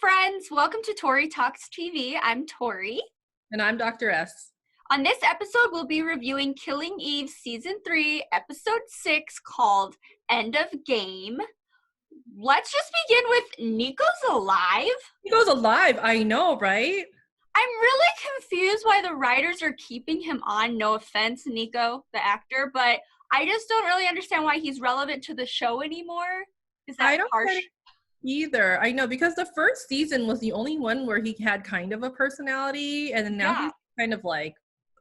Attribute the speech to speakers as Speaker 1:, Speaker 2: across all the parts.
Speaker 1: friends, welcome to Tori Talks TV. I'm Tori.
Speaker 2: And I'm Dr. S.
Speaker 1: On this episode, we'll be reviewing Killing Eve Season 3, Episode 6, called End of Game. Let's just begin with Niko's alive.
Speaker 2: Niko's alive, I know, right?
Speaker 1: I'm really confused why the writers are keeping him on. No offense, Niko, the actor, but I just don't really understand why he's relevant to the show anymore. Is that harsh?
Speaker 2: Either. I know, because the first season was the only one where he had kind of a personality, and then now he's kind of like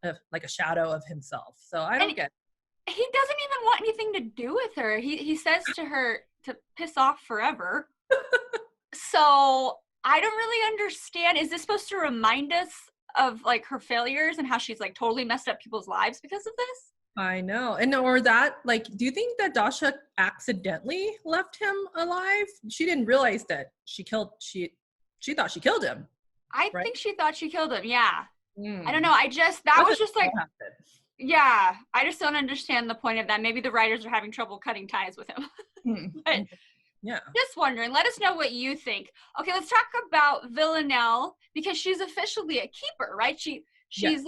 Speaker 2: a shadow of himself. So I don't get it.
Speaker 1: He doesn't even want anything to do with her. He says to her to piss off forever. So I don't really understand. Is this supposed to remind us of like her failures and how she's like totally messed up people's lives because of this?
Speaker 2: I know. And or that, like, do you think that Dasha accidentally left him alive? She didn't realize that she thought she killed him.
Speaker 1: I think she thought she killed him, yeah. I don't know. I just don't understand the point of that. Maybe the writers are having trouble cutting ties with him. But
Speaker 2: yeah.
Speaker 1: Just wondering. Let us know what you think. Okay, let's talk about Villanelle, because she's officially a keeper, right? She's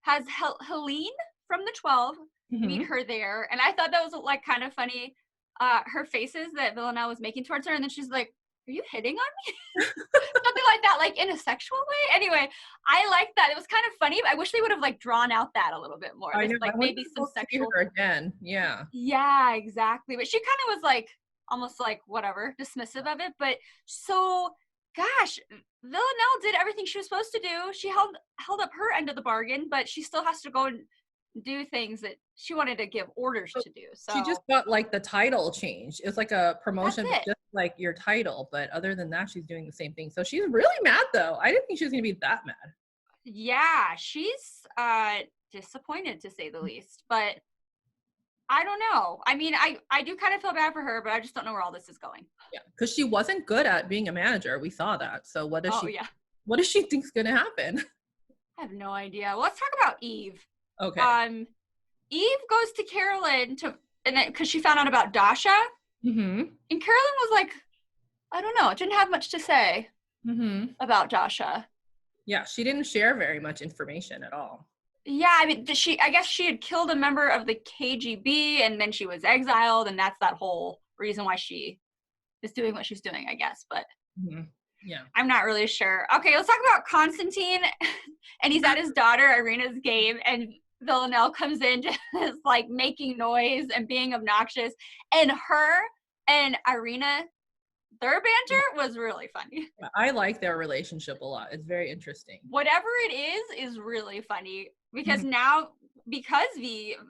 Speaker 1: has Helene from the 12 meet her there, and I thought that was like kind of funny. Her faces that Villanelle was making towards her, and then she's like, "Are you hitting on me?" Something like that, like in a sexual way. Anyway, I liked that. It was kind of funny. I wish they would have like drawn out that a little bit more.
Speaker 2: I know,
Speaker 1: like maybe some sexual.
Speaker 2: Her again, yeah.
Speaker 1: Yeah, exactly. But she kind of was like almost like whatever, dismissive of it. But so, gosh, Villanelle did everything she was supposed to do. She held up her end of the bargain, but she still has to go and do things that she wanted to give orders to do. So
Speaker 2: she just got like the title changed. It's like a promotion, just like your title, but other than that, she's doing the same thing. So she's really mad though. I didn't think she was gonna be that mad.
Speaker 1: Yeah, she's disappointed to say the least, but I don't know. I mean, I do kind of feel bad for her, but I just don't know where all this is going.
Speaker 2: Yeah, because she wasn't good at being a manager. We saw that. So what does she think's gonna happen?
Speaker 1: I have no idea. Well, let's talk about Eve.
Speaker 2: Okay.
Speaker 1: Eve goes to Carolyn because she found out about Dasha. And Carolyn was like, I don't know, didn't have much to say about Dasha.
Speaker 2: Yeah, she didn't share very much information at all.
Speaker 1: Yeah, I mean, I guess she had killed a member of the KGB, and then she was exiled, and that's that whole reason why she is doing what she's doing, I guess. But
Speaker 2: yeah,
Speaker 1: I'm not really sure. Okay, let's talk about Constantine, and he's at his daughter Irina's game, and Villanelle comes in just like making noise and being obnoxious, and her and Irina, their banter was really funny.
Speaker 2: I like their relationship a lot. It's very interesting.
Speaker 1: Whatever it is really funny, because now, because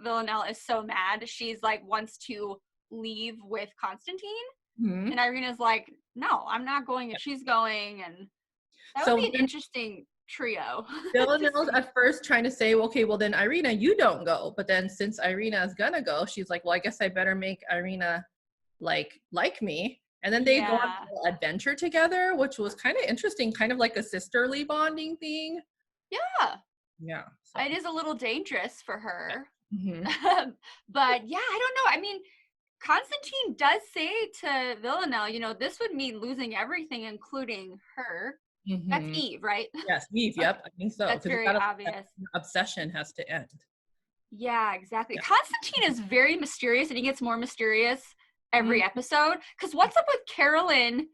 Speaker 1: Villanelle is so mad, she's like wants to leave with Constantine, and Irina's like, no, I'm not going if she's going, and that would be an interesting trio.
Speaker 2: Villanelle's at first trying to say, okay, well then Irina, you don't go. But then since Irina is gonna go, she's like, well, I guess I better make Irina like me. And then they go on an adventure together, which was kind of interesting, kind of like a sisterly bonding thing.
Speaker 1: Yeah.
Speaker 2: Yeah.
Speaker 1: So. It is a little dangerous for her. But yeah, I don't know. I mean, Constantine does say to Villanelle, this would mean losing everything, including her. That's Eve, right?
Speaker 2: Yes, Eve. Yep, I think so.
Speaker 1: That's very obvious.
Speaker 2: Obsession has to end.
Speaker 1: Yeah, exactly. Yeah. Constantine is very mysterious, and he gets more mysterious every episode. Because what's up with Carolyn,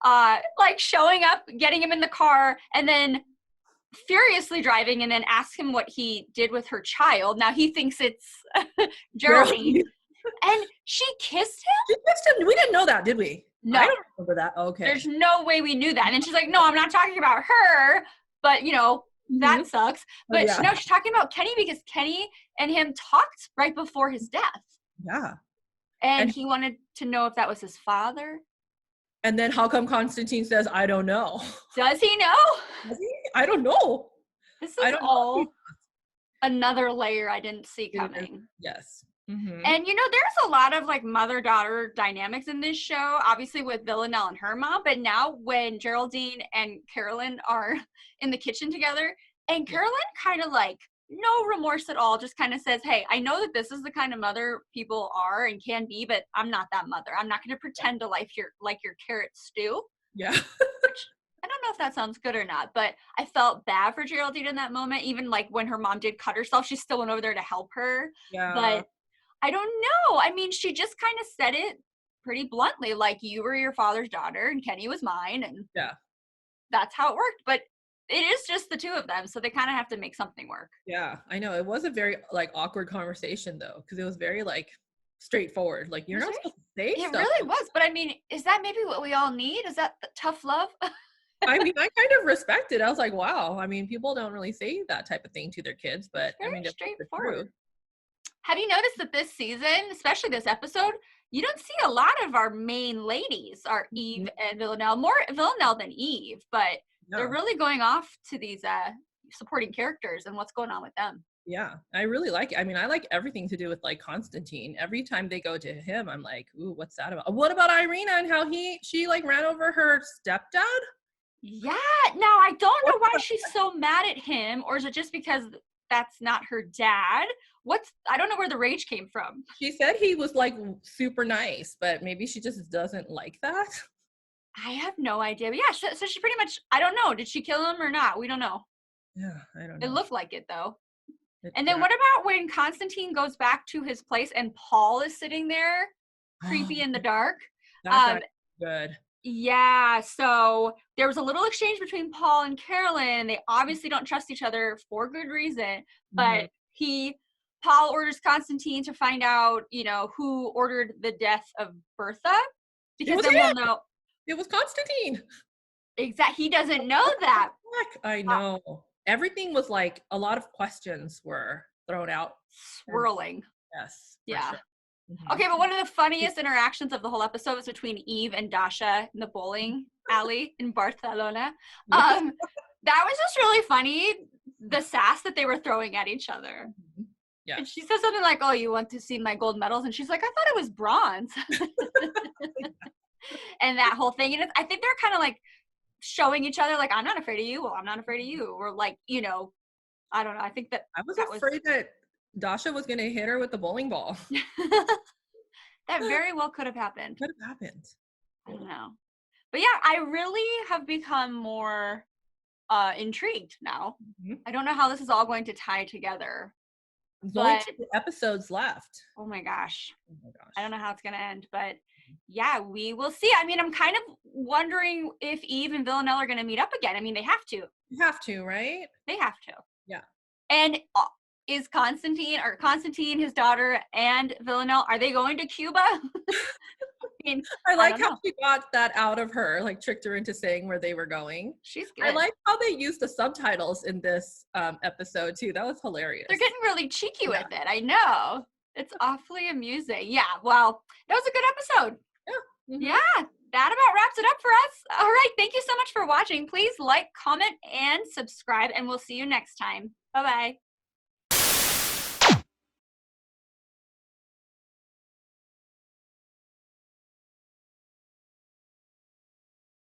Speaker 1: like showing up, getting him in the car, and then furiously driving, and then ask him what he did with her child. Now he thinks it's Geraldine, and she kissed him.
Speaker 2: She kissed him. We didn't know that, did we?
Speaker 1: No.
Speaker 2: I don't remember that. Okay.
Speaker 1: There's no way we knew that. And then she's like, no, I'm not talking about her, but that sucks. But no, she's talking about Kenny, because Kenny and him talked right before his death.
Speaker 2: Yeah.
Speaker 1: And he wanted to know if that was his father.
Speaker 2: And then how come Constantine says, I don't know?
Speaker 1: Does he know?
Speaker 2: Does he? I don't know.
Speaker 1: This is all another layer I didn't see coming.
Speaker 2: Yes.
Speaker 1: And there's a lot of like mother-daughter dynamics in this show, obviously with Villanelle and her mom, but now when Geraldine and Carolyn are in the kitchen together, and Carolyn kind of like no remorse at all, just kind of says, hey, I know that this is the kind of mother people are and can be, but I'm not that mother. I'm not going to pretend to like your carrot stew.
Speaker 2: Yeah.
Speaker 1: Which that sounds good or not, but I felt bad for Geraldine in that moment. Even like when her mom did cut herself, she still went over there to help her.
Speaker 2: Yeah.
Speaker 1: But I don't know. I mean, she just kind of said it pretty bluntly, like, you were your father's daughter and Kenny was mine, and that's how it worked. But it is just the two of them, so they kind of have to make something work.
Speaker 2: Yeah, I know. It was a very like awkward conversation though, because it was very like straightforward. Like, you're not supposed to say
Speaker 1: it
Speaker 2: stuff.
Speaker 1: Really was. But I mean, is that maybe what we all need? Is that the tough love?
Speaker 2: I mean, I kind of respect it. I was like, wow. I mean, people don't really say that type of thing to their kids, but I mean, it's straightforward.
Speaker 1: Have you noticed that this season, especially this episode, you don't see a lot of our main ladies, are Eve and Villanelle. More Villanelle than Eve, but they're really going off to these supporting characters and what's going on with them.
Speaker 2: Yeah, I really like it. I mean, I like everything to do with like Constantine. Every time they go to him, I'm like, ooh, what's that about? What about Irina and how she like ran over her stepdad?
Speaker 1: Yeah, now I don't know why she's so mad at him, or is it just because that's not her dad? I don't know where the rage came from.
Speaker 2: She said he was like super nice, but maybe she just doesn't like that.
Speaker 1: I have no idea. But yeah, so she pretty much, I don't know. Did she kill him or not? We don't know.
Speaker 2: Yeah, I don't know.
Speaker 1: It looked like it though. And then what about when Constantine goes back to his place and Paul is sitting there, creepy in the dark?
Speaker 2: That's good.
Speaker 1: Yeah, so there was a little exchange between Paul and Carolyn. They obviously don't trust each other for good reason, but Paul orders Constantine to find out, who ordered the death of Bertha, because then we'll know.
Speaker 2: It was Constantine.
Speaker 1: Exactly. He doesn't know that.
Speaker 2: I know. Everything was like, a lot of questions were thrown out.
Speaker 1: Swirling.
Speaker 2: Yes.
Speaker 1: Yeah. Sure. Okay, but one of the funniest interactions of the whole episode was between Eve and Dasha in the bowling alley in Barcelona. That was just really funny, the sass that they were throwing at each other. Yeah. And she says something like, oh, you want to see my gold medals? And she's like, I thought it was bronze. And that whole thing. And I think they're kind of like showing each other, like, I'm not afraid of you. Well, I'm not afraid of you. Or like, I don't know. I think that
Speaker 2: I was afraid that Dasha was going to hit her with the bowling ball.
Speaker 1: That very well could have happened.
Speaker 2: Could have happened.
Speaker 1: I don't know. But yeah, I really have become more intrigued now. I don't know how this is all going to tie together.
Speaker 2: There's only 2 episodes left.
Speaker 1: Oh my gosh. I don't know how it's going to end, but yeah, we will see. I mean, I'm kind of wondering if Eve and Villanelle are going to meet up again. I mean, they have to.
Speaker 2: You have to, right?
Speaker 1: They have to.
Speaker 2: Yeah.
Speaker 1: And is Constantine, his daughter, and Villanelle, are they going to Cuba?
Speaker 2: I like how she got that out of her, like tricked her into saying where they were going.
Speaker 1: She's good.
Speaker 2: I like how they used the subtitles in this episode too. That was hilarious.
Speaker 1: They're getting really cheeky with it. I know. It's awfully amusing. Yeah, well, that was a good episode.
Speaker 2: Yeah.
Speaker 1: Yeah, that about wraps it up for us. All right, thank you so much for watching. Please like, comment, and subscribe, and we'll see you next time. Bye-bye.